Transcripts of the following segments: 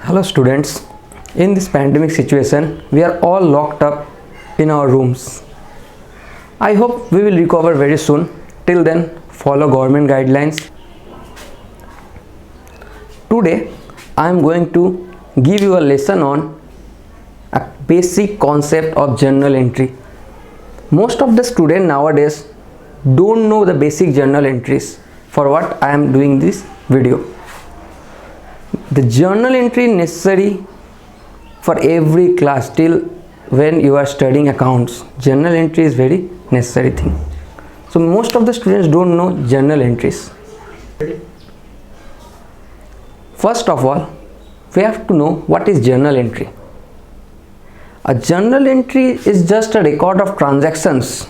Hello students, in this pandemic situation, we are all locked up in our rooms. I hope we will recover very soon. Till then, follow government guidelines. Today, I am going to give you a lesson on a basic concept of journal entry. Most of the students nowadays don't know the basic journal entries. For what I am doing this video. The journal entry necessary for every class till when you are studying accounts. Journal entry is very necessary thing. So most of the students don't know journal entries. First of all, we have to know what is journal entry. A journal entry is just a record of transactions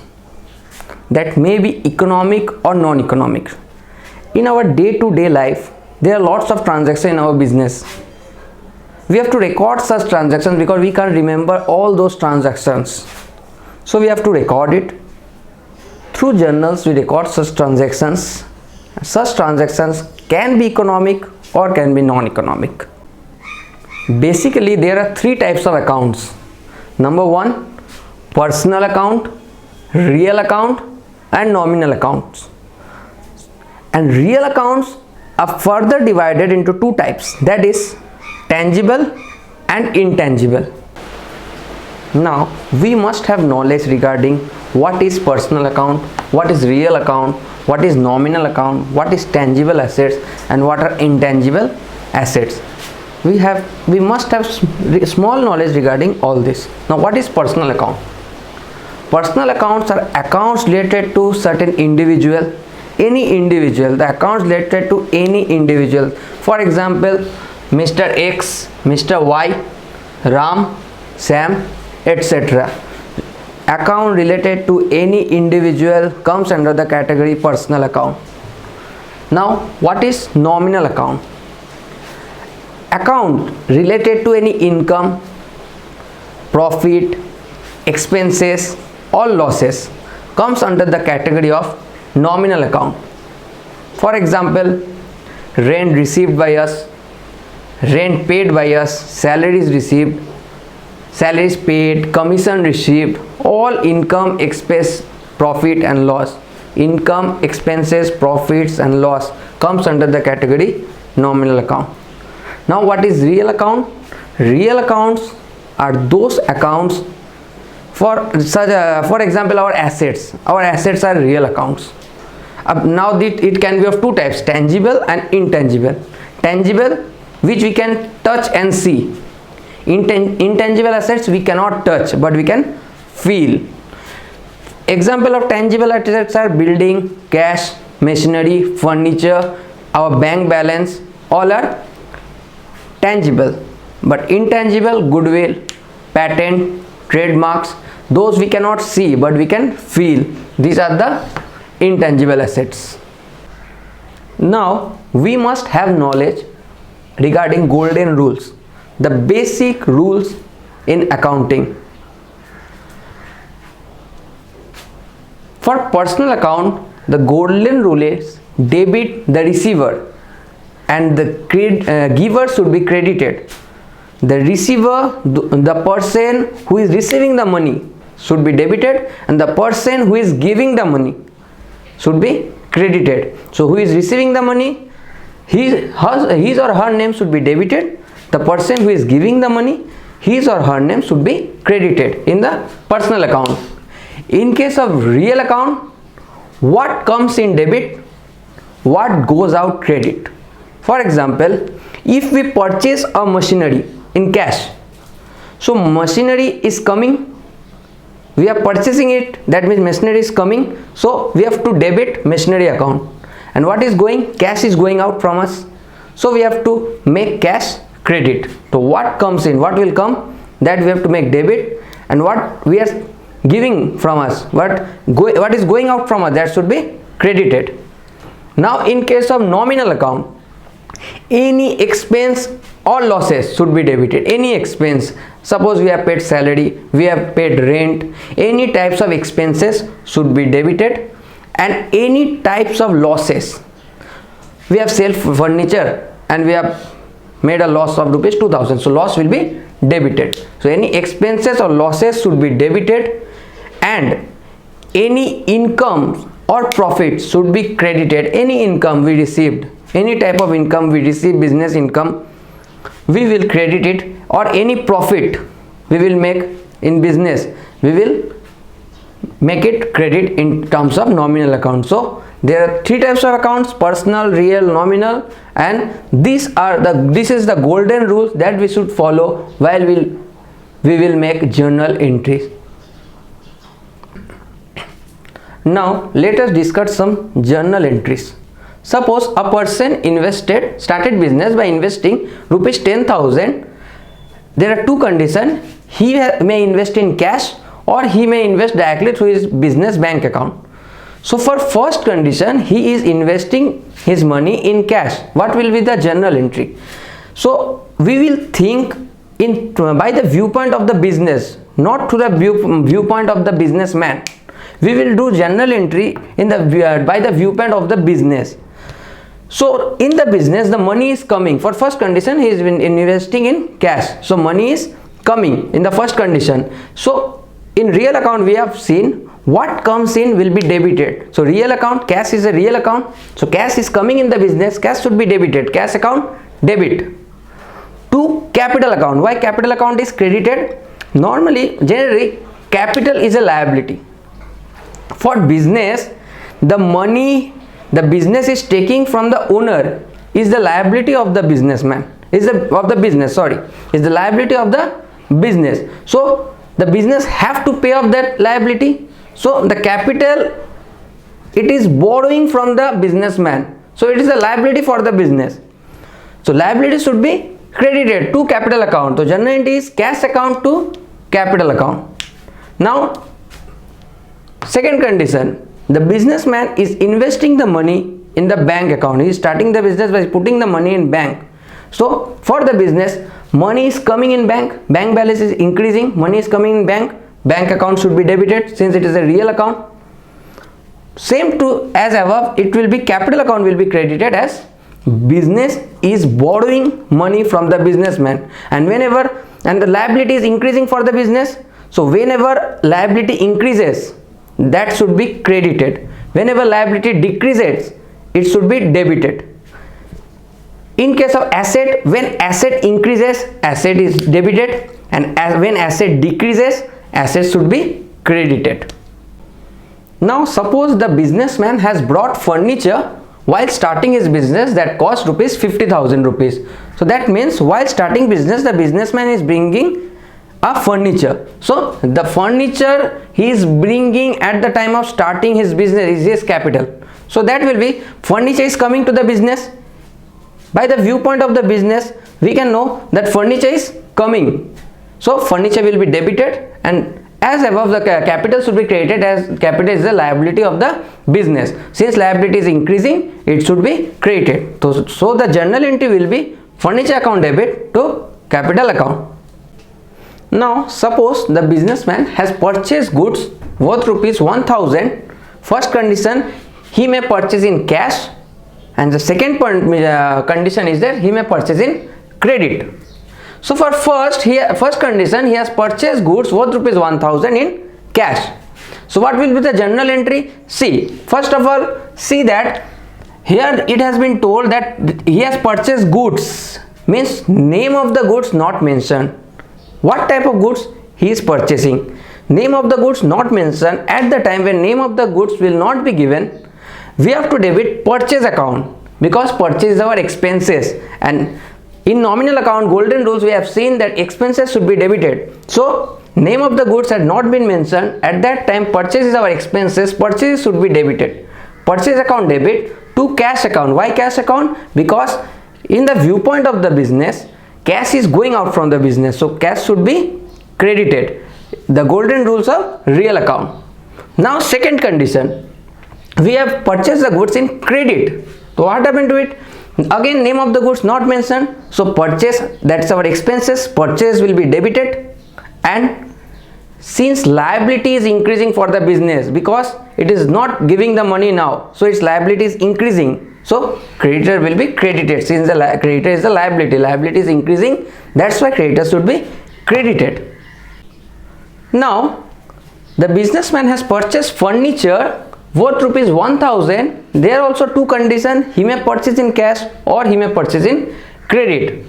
that may be economic or non-economic. In our day-to-day life, there are lots of transactions in our business. We have to record such transactions because we can't remember all those transactions. So we have to record it. Through journals, we record such transactions. Such transactions can be economic or can be non-economic. Basically, there are three types of accounts. Number one, personal account, real account, and nominal accounts. And real accounts are further divided into two types, that is tangible and intangible. Now we must have knowledge regarding what is personal account, what is real account, what is nominal account, what is tangible assets, and what are intangible assets. We must have small knowledge regarding all this. Now what is personal account? Personal accounts are accounts related to certain individual, any individual, the accounts related to any individual. For example, Mr. X, Mr. Y, Ram, Sam, etc. Account related to any individual comes under the category personal account. Now what is nominal account? Account related to any income, profit, expenses or losses comes under the category of nominal account. For example, rent received by us, rent paid by us, salaries received, salaries paid, commission received, all income, expense, profit and loss. Income, expenses, profits and loss comes under the category nominal account. Now what is real account? Real accounts are those accounts for example our assets. Our assets are real accounts. Now it can be of two types, tangible and intangible. Tangible, which we can touch and see. Intangible assets we cannot touch but we can feel. Example of tangible assets are building, cash, machinery, furniture, our bank balance, all are tangible. But intangible, goodwill, patent, trademarks, those we cannot see but we can feel. These are the intangible assets. Now we must have knowledge regarding golden rules, the basic rules in accounting. For personal account, the golden rule is debit the receiver and the giver should be credited. The receiver, the person who is receiving the money should be debited and the person who is giving the money should be credited. So who is receiving the money, his or her name should be debited. The person who is giving the money, his or her name should be credited in the personal account. In case of real account, what comes in debit, what goes out credit. For example, if we purchase a machinery in cash, so machinery is coming, we are purchasing it, that means machinery is coming, so we have to debit machinery account. And what is going? Cash is going out from us, so we have to make cash credit. So what comes in, what will come, that we have to make debit, and what we are giving from us, what is going out from us, that should be credited. Now in case of nominal account, any expense or losses should be debited. Any expense, suppose we have paid salary, we have paid rent, any types of expenses should be debited, and any types of losses, we have sell furniture and we have made a loss of rupees 2000, so loss will be debited. So any expenses or losses should be debited, and any income or profit should be credited. Any income we received, any type of income we receive, business income, we will credit it, or any profit we will make in business, we will make it credit in terms of nominal account. So there are three types of accounts: personal, real, nominal, and this is the golden rules that we should follow while we will make journal entries. Now let us discuss some journal entries. Suppose a person started business by investing rupees 10,000. There are two conditions: he may invest in cash or he may invest directly through his business bank account. So for first condition, he is investing his money in cash. What will be the journal entry? So we will think by the viewpoint of the business, not to the viewpoint of the businessman. We will do journal entry by the viewpoint of the business. So in the business, the money is coming. For first condition, he is investing in cash, so money is coming in the first condition. So in real account, we have seen what comes in will be debited. So real account, cash is a real account, so cash is coming in the business, cash should be debited, cash account debit. To capital account, why capital account is credited? Generally capital is a liability. For business, the money the business is taking from the owner is the liability of the businessman, is the liability of the business. So the business have to pay off that liability. So the capital, it is borrowing from the businessman, so it is a liability for the business. So liability should be credited to capital account. So journal entry is cash account to capital account. Now second condition, the businessman is investing the money in the bank account. He is starting the business by putting the money in bank. So for the business, money is coming in bank balance is increasing, money is coming in bank account should be debited since it is a real account. Same to as above, it will be capital account will be credited as business is borrowing money from the businessman, and the liability is increasing for the business. So whenever liability increases, that should be credited. Whenever liability decreases, it should be debited. In case of asset, when asset increases, asset is debited, and when asset decreases, asset should be credited. Now suppose the businessman has brought furniture while starting his business that cost rupees 50,000 rupees. So that means while starting business, the businessman is bringing a furniture. So the furniture he is bringing at the time of starting his business is his capital. So that will be furniture is coming to the business. By the viewpoint of the business, we can know that furniture is coming. So furniture will be debited, and as above, the capital should be created as capital is the liability of the business. Since liability is increasing, it should be created. So the journal entry will be furniture account debit to capital account. Now suppose the businessman has purchased goods worth rupees 1,000. First condition, he may purchase in cash, and the second condition is that he may purchase in credit. So for first condition, he has purchased goods worth rupees 1,000 in cash. So what will be the journal entry? See, first of all, see that here it has been told that he has purchased goods, means name of the goods not mentioned. What type of goods he is purchasing? Name of the goods not mentioned. At the time when name of the goods will not be given, we have to debit purchase account, because purchase is our expenses, and in nominal account golden rules we have seen that expenses should be debited. So name of the goods had not been mentioned. At that time, purchase is our expenses, purchase should be debited. Purchase account debit to cash account. Why cash account? Because in the viewpoint of the business, cash is going out from the business, so cash should be credited. The golden rules of real account. Now second condition, we have purchased the goods in credit. So what happened to it? Again, name of the goods not mentioned, so purchase, that's our expenses, purchase will be debited. And since liability is increasing for the business, because it is not giving the money now, so its liability is increasing, So creditor will be credited. Since the creditor is the liability is increasing, that's why creditor should be credited. Now the businessman has purchased furniture worth rupees 1000. There are also two conditions: he may purchase in cash or he may purchase in credit.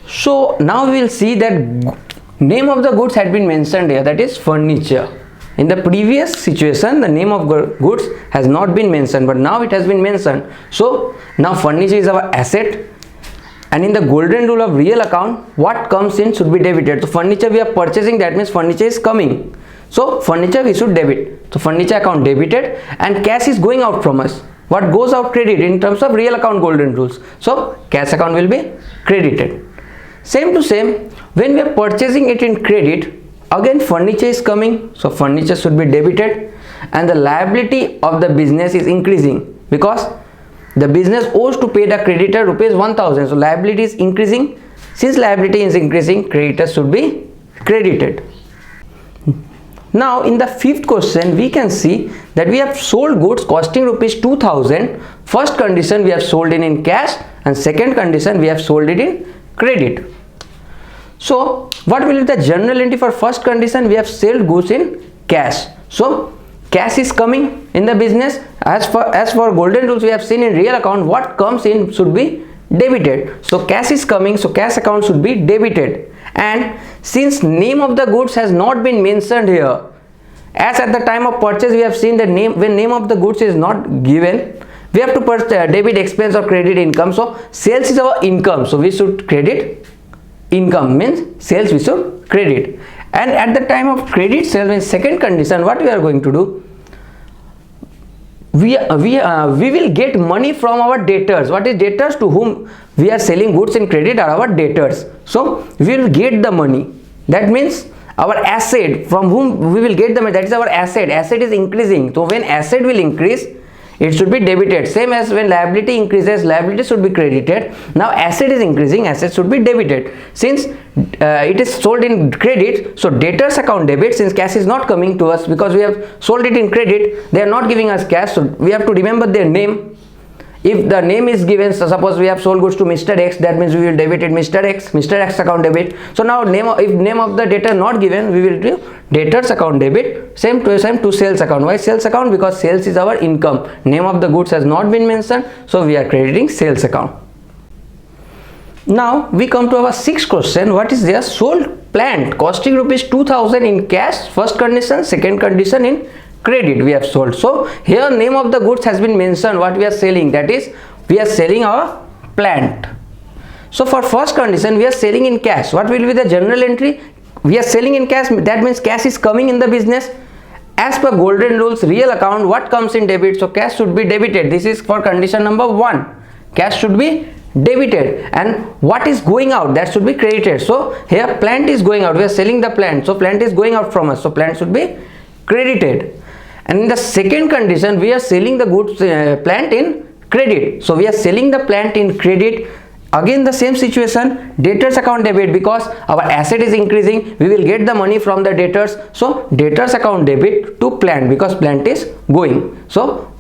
So now we will see that name of the goods had been mentioned here, that is furniture. In the previous situation the name of goods has not been mentioned, but now it has been mentioned. So now furniture is our asset, and in the golden rule of real account, what comes in should be debited. So furniture we are purchasing, that means furniture is coming, so furniture we should debit. So furniture account debited, and cash is going out from us. What goes out? Credit, in terms of real account golden rules. So cash account will be credited. Same to same, when we are purchasing it in credit, again furniture is coming, so furniture should be debited, and the liability of the business is increasing because the business owes to pay the creditor rupees 1000. So liability is increasing. Since liability is increasing, creditor should be credited. Now in the fifth question we can see that we have sold goods costing rupees 2000. First condition we have sold it in cash, and second condition we have sold it in credit. So what will be the journal entry for first condition? We have sold goods in cash. So cash is coming in the business. As for golden rules we have seen in real account, what comes in should be debited. So cash is coming, so cash account should be debited. And since name of the goods has not been mentioned here, as at the time of purchase we have seen that when name of the goods is not given, we have to debit expense or credit income. So sales is our income, so we should credit income, means sales we should credit. And at the time of credit sales, in second condition, what we are going to do, we will get money from our debtors. What is debtors? To whom we are selling goods in credit are our debtors. So we will get the money. That means our asset, from whom we will get the money, that is our asset. Asset is increasing, so when asset will increase, it should be debited. Same as when liability increases, liability should be credited. Now asset is increasing, asset should be debited. Since it is sold in credit, so debtors account debit. Since cash is not coming to us because we have sold it in credit, they are not giving us cash, so we have to remember their name. If the name is given, so suppose we have sold goods to Mr. X, that means we will debit it Mr. X account debit. So now if name of the debtor not given, we will do debtors account debit. Same to sales account. Why sales account? Because sales is our income. Name of the goods has not been mentioned, so we are crediting sales account. Now we come to our sixth question. What is there? Sold plant costing rupees 2000 in cash, first condition. Second condition, in credit we have sold. So here name of the goods has been mentioned, what we are selling, that is we are selling our plant. So for first condition we are selling in cash. What will be the journal entry? We are selling in cash, that means cash is coming in the business. As per golden rules real account, what comes in debit? So cash should be debited. This is for condition number 1. Cash should be debited, and what is going out, that should be credited. So here plant is going out, we are selling the plant, so plant is going out from us, so plant should be credited. And in the second condition we are selling the goods plant in credit, so we are selling the plant in credit. Again the same situation, debtors account debit, because our asset is increasing, we will get the money from the debtors, so debtors account debit to plant because plant is going. So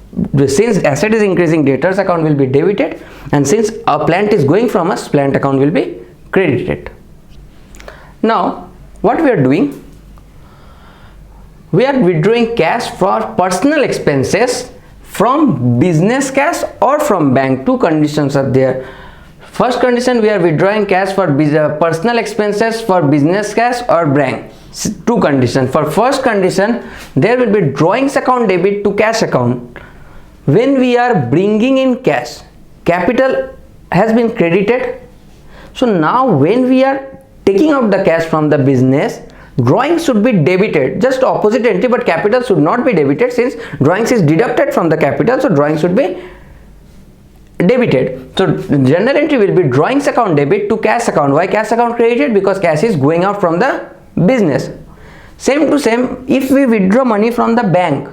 since asset is increasing, debtors account will be debited, and since our plant is going from us, plant account will be credited. Now what we are doing, we are withdrawing cash for personal expenses from business cash or from bank. Two conditions are there. First condition, we are withdrawing cash for personal expenses for business cash or bank. Two conditions. For first condition, there will be drawings account debit to cash account. When we are bringing in cash, capital has been credited. So now when we are taking out the cash from the business, drawings should be debited, just opposite entry, but capital should not be debited. Since drawings is deducted from the capital, so drawings should be debited. So journal entry will be drawings account debit to cash account. Why cash account credited? Because cash is going out from the business. Same to same, if we withdraw money from the bank,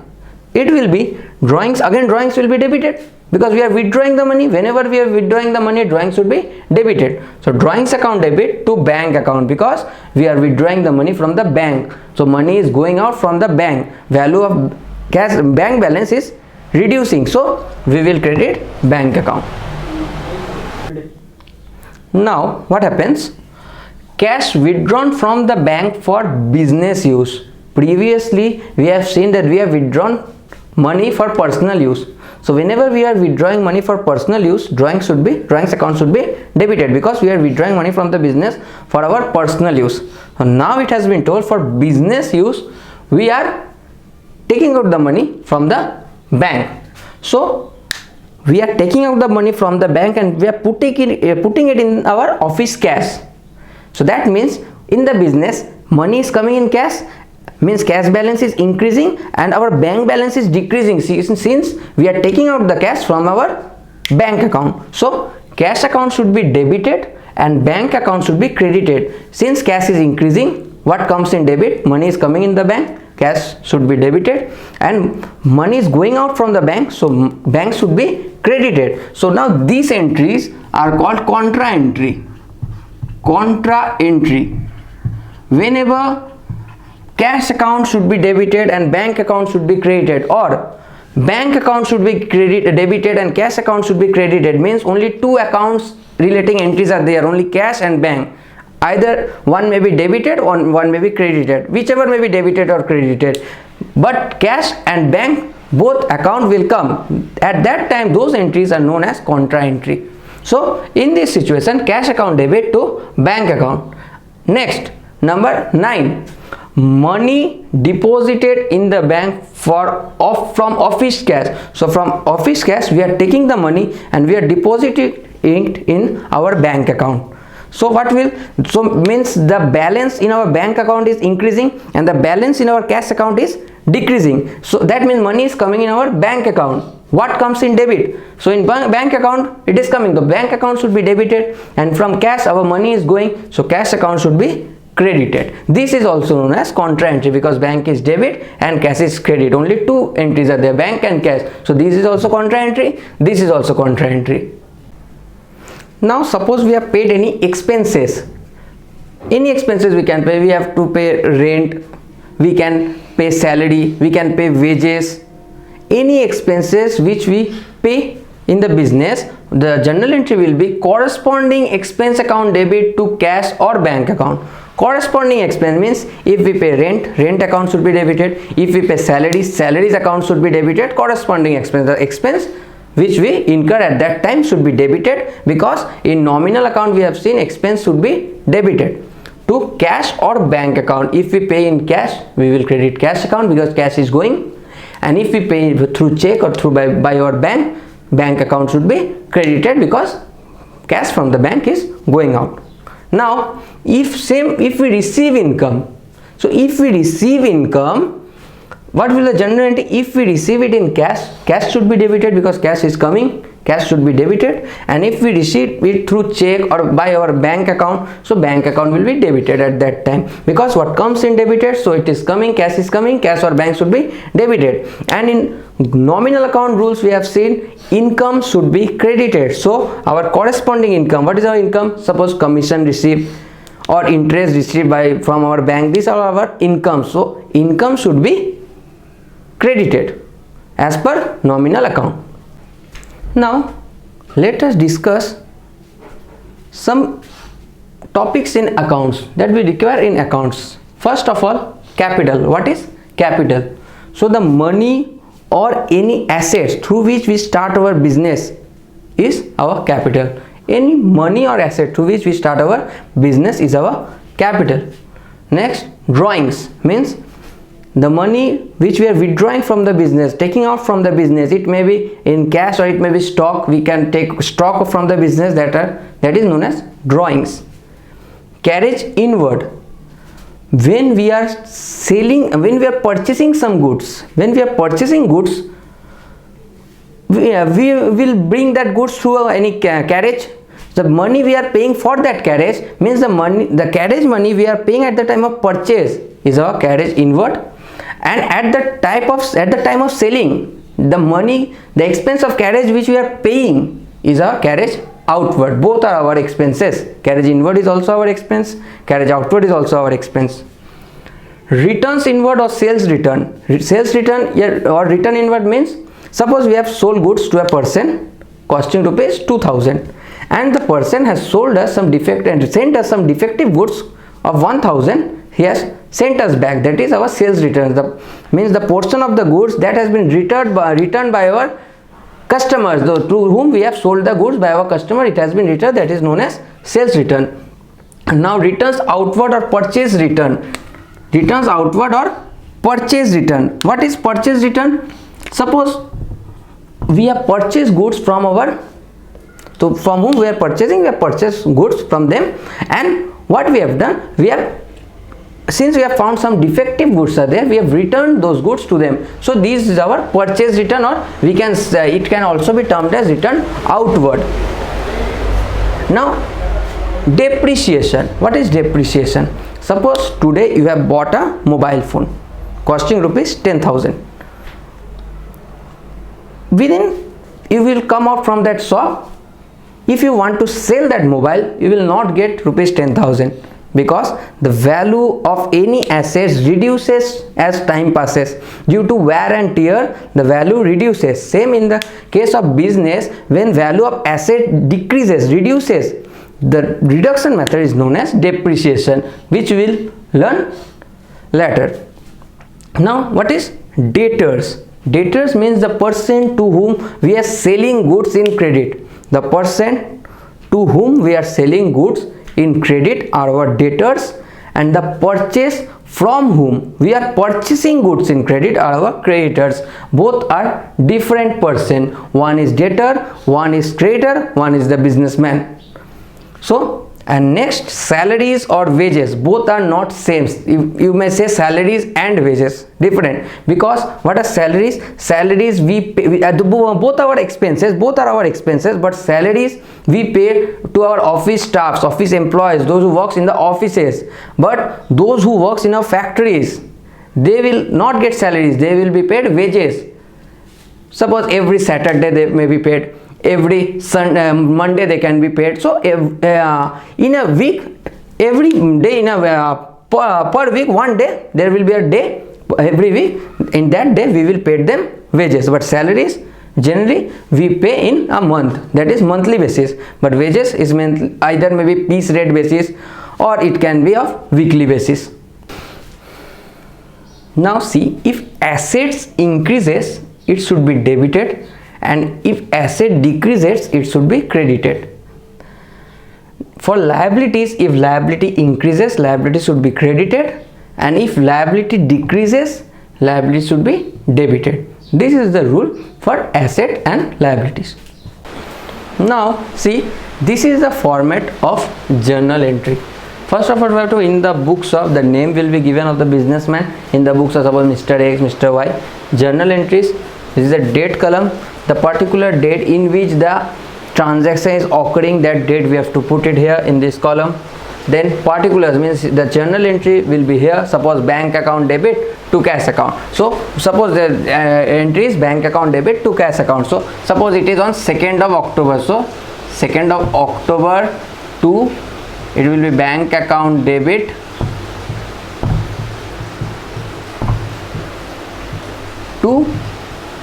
it will be drawings, again drawings will be debited because we are withdrawing the money. Whenever we are withdrawing the money, drawings should be debited. So drawings account debit to bank account because we are withdrawing the money from the bank. So money is going out from the bank. Value of cash bank balance is reducing, so we will credit bank account. Now what happens? Cash withdrawn from the bank for business use. Previously we have seen that we have withdrawn money for personal use. So whenever we are withdrawing money for personal use, drawings account should be debited, because we are withdrawing money from the business for our personal use. So now it has been told for business use we are taking out the money from the bank. So we are taking out the money from the bank and we are putting it in our office cash. So that means in the business money is coming in cash, means cash balance is increasing and our bank balance is decreasing, since we are taking out the cash from our bank account. So cash account should be debited and bank account should be credited. Since cash is increasing, what comes in debit? Money is coming in the bank, cash should be debited, and money is going out from the bank, so bank should be credited. So now these entries are called contra entry. Contra entry. Whenever cash account should be debited and bank account should be credited, or bank account should be debited and cash account should be credited, means only two accounts relating entries are there, only cash and bank. Either one may be debited or one may be credited, whichever may be debited or credited, but cash and bank both account will come. At that time those entries are known as contra entry. So in this situation, cash account debit to bank account. Next, number 9, money deposited in the bank from office cash. So from office cash we are taking the money and we are depositing it in our bank account. So means the balance in our bank account is increasing and the balance in our cash account is decreasing. So that means money is coming in our bank account. What comes in debit? So in bank account it is coming, the bank account should be debited, and from cash our money is going, so cash account should be credited. This is also known as contra entry, because bank is debit and cash is credit. Only two entries are there, bank and cash. So this is also contra entry, this is also contra entry. Now suppose we have paid any expenses. Any expenses we can pay. We have to pay rent, we can pay salary, we can pay wages. Any expenses which we pay in the business, the journal entry will be corresponding expense account debit to cash or bank account. Corresponding expense means if we pay rent account should be debited. If we pay salaries account should be debited. Corresponding expense, the expense which we incur at that time should be debited, because in nominal account we have seen expense should be debited to cash or bank account. If we pay in cash, we will credit cash account because cash is going, and if we pay through check or through by our bank account should be credited, because cash from the bank is going out. Now if we receive income, so if we receive income, what will the journal entry? If we receive it in cash should be debited, because cash is coming, cash should be debited. And if we receive it through check or by our bank account, so bank account will be debited at that time, because what comes in debited, so it is coming, cash is coming, cash or bank should be debited. And in nominal account rules we have seen income should be credited. So our corresponding income, what is our income? Suppose commission received or interest received from our bank, these are our income. So income should be credited as per nominal account. Now let us discuss some topics in accounts that we require in accounts. First of all, capital. What is capital? So the money or any assets through which we start our business is our capital. Any money or asset through which we start our business is our capital. Next, drawings means the money which we are withdrawing from the business, taking out from the business. It may be in cash or it may be stock. We can take stock from the business, that is known as drawings. Carriage inward. When we are purchasing some goods, we will bring that goods through any carriage. The money we are paying for that carriage means the carriage money we are paying at the time of purchase is our carriage inward. And at the time of selling, the expense of carriage which we are paying is our carriage outward. Both are our expenses. Carriage inward is also our expense, carriage outward is also our expense. Returns inward or sales return. Sales return or return inward means Suppose we have sold goods to a person costing rupees 2000, and the person has sold us some defect and sent us some defective goods of 1000. He has sent us back, that is our sales return. Means the portion of the goods that has been returned by our customers, though to whom we have sold the goods by our customer, it has been returned, that is known as sales return. Now returns outward or purchase return. Returns outward or purchase return. What is purchase return? Suppose we have purchased goods from our, so from whom we are purchasing, we have purchased goods from them, and what we have done, we have, since we have found some defective goods are there, we have returned those goods to them. So this is our purchase return, or we can say it can also be termed as return outward. Now depreciation. What is depreciation? Suppose today you have bought a mobile phone costing rupees 10,000. Within, you will come out from that shop. If you want to sell that mobile, you will not get rupees 10,000, because the value of any assets reduces as time passes. Due to wear and tear, the value reduces. Same in the case of business, when value of asset decreases, reduces, the reduction method is known as depreciation, which we will learn later. Now what is debtors? Debtors means the person to whom we are selling goods in credit. The person to whom we are selling goods in credit are our debtors, and the purchase from whom we are purchasing goods in credit are our creditors. Both are different person. One is debtor, one is creditor, one is the businessman. So, and next, salaries or wages. Both are not same. You may say salaries and wages, different, because what are salaries? Salaries we pay, both our expenses, both are our expenses, but salaries we pay to our office staffs, office employees, those who works in the offices. But those who works in our factories, they will not get salaries, they will be paid wages. Suppose every Saturday they may be paid, every Sunday, Monday they can be paid. So in a week, every day in a per week, one day there will be a day every week. In that day we will pay them wages. But salaries generally we pay in a month, that is monthly basis. But wages is either maybe piece rate basis, or it can be of weekly basis. Now see, if assets increases, it should be debited, and if asset decreases, it should be credited. For liabilities, if liability increases, liability should be credited, and if liability decreases, liability should be debited. This is the rule for asset and liabilities. Now see, this is the format of journal entry. First of all, we have to, in the books of, the name will be given of the businessman. In the books of, suppose Mr. X, Mr. Y. Journal entries, this is the date column, the particular date in which the transaction is occurring, that date we have to put it here in this column. Then particulars means the journal entry will be here. Suppose bank account debit to cash account. So suppose the entry is bank account debit to cash account. So suppose it is on 2nd of October. So 2nd of October to, it will be bank account debit to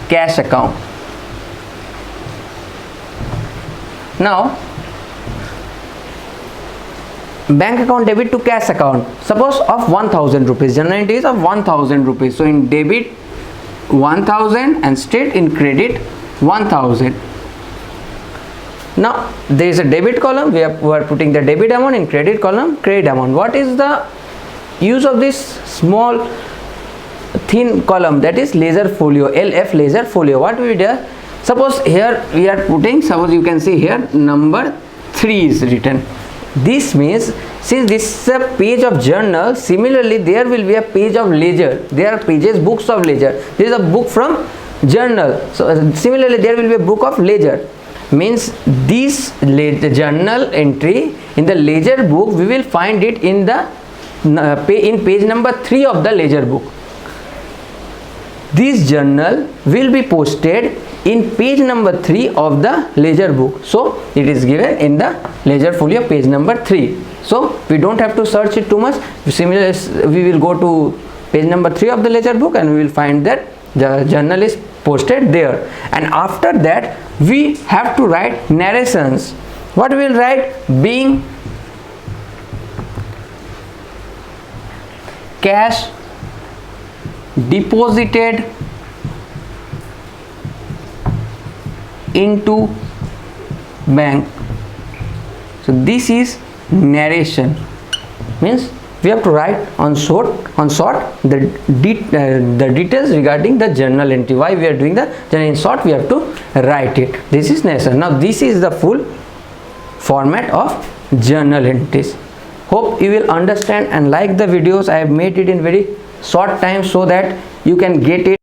cash account. Now bank account debit to cash account, suppose of 1000 rupees, journal entry is of 1000 rupees. So in debit 1000 and straight in credit 1000. Now there is a debit column, we are putting the debit amount, in credit column credit amount. What is the use of this small thin column, that is ledger folio, LF ledger folio? What we do, suppose here we are putting, suppose you can see here number 3 is written. This means, since this is a page of journal, similarly there will be a page of ledger. There are pages, books of ledger. There is a book from journal. So similarly there will be a book of ledger. Means this journal entry in the ledger book, we will find it in the in page number 3 of the ledger book. This journal will be posted in page number 3 of the ledger book. So it is given in the ledger folio page number 3. So we don't have to search it too much. Similarly, we will go to page number 3 of the ledger book and we will find that the journal is posted there. And after that we have to write narrations. What we will write? Being cash deposited into bank. So this is narration. Means we have to write on short the details regarding the journal entry. Why we are doing the journal? In short we have to write it. This is narration. Now this is the full format of journal entries. Hope you will understand and like the videos. I have made it in very short time so that you can get it